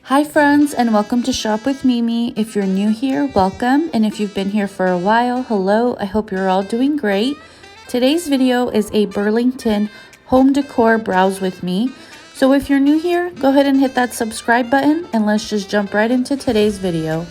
Hi friends, and welcome to Shop with Mimi. If you're new here, welcome, and if you've been here for a while, hello. I hope you're all doing great. Today's video is a Burlington home decor browse with me. So if you're new here, go ahead and hit that subscribe button, and let's just jump right into today's video.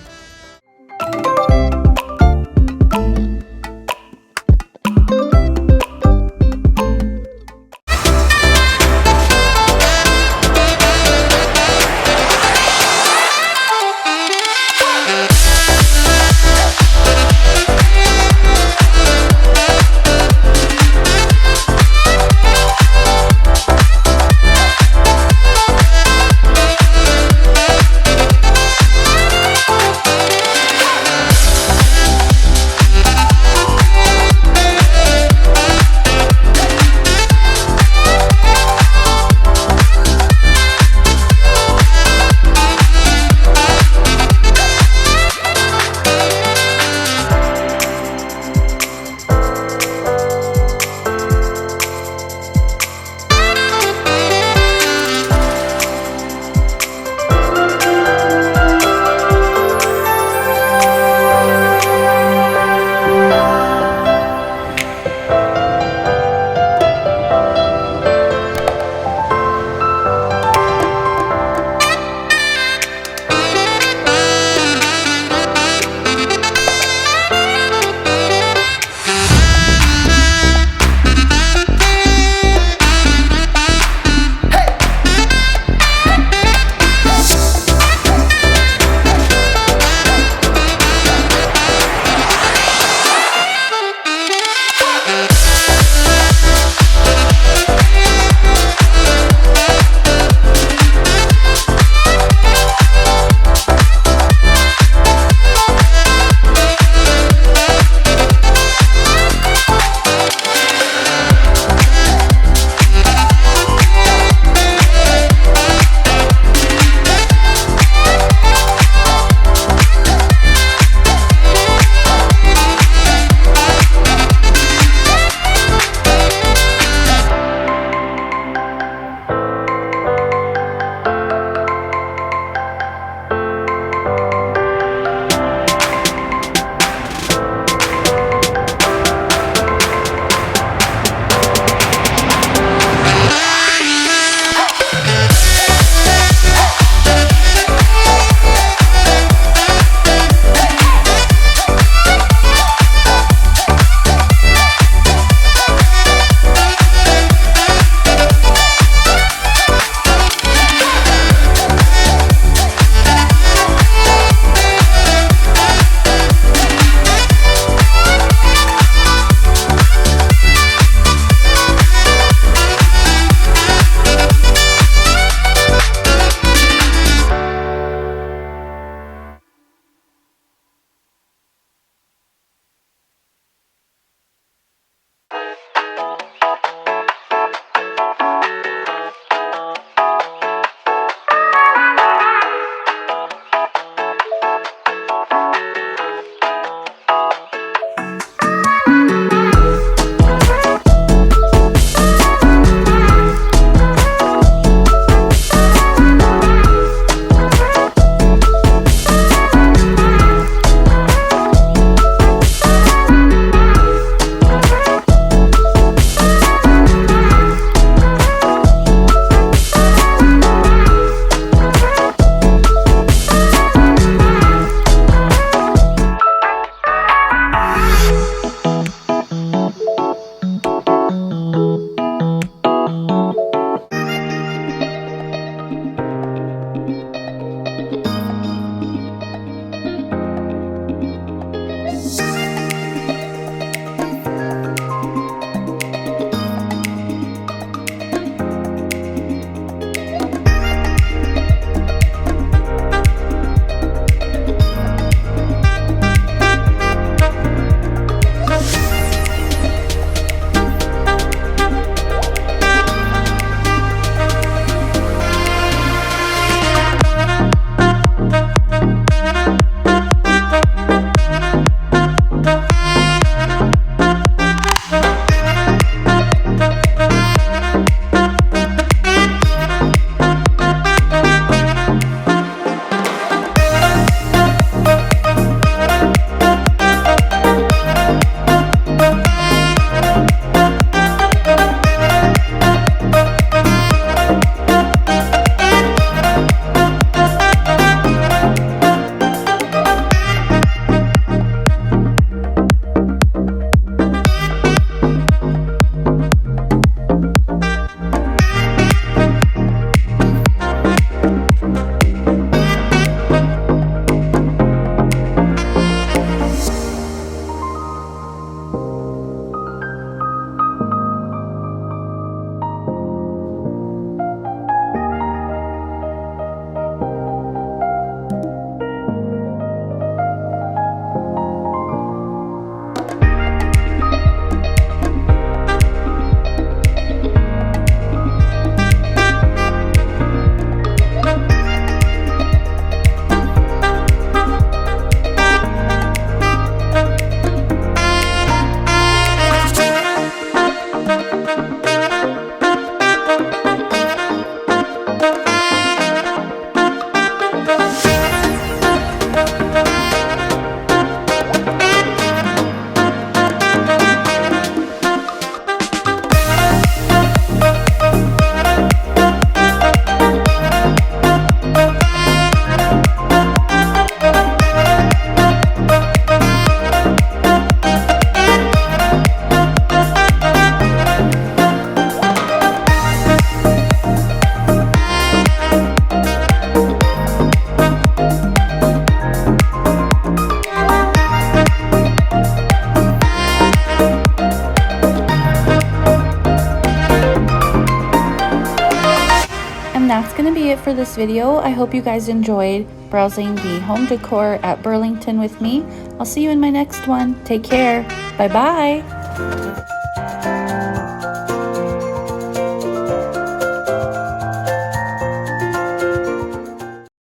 for this video. I hope you guys enjoyed browsing the home decor at Burlington with me. I'll see you in my next one. Take care. Bye-bye.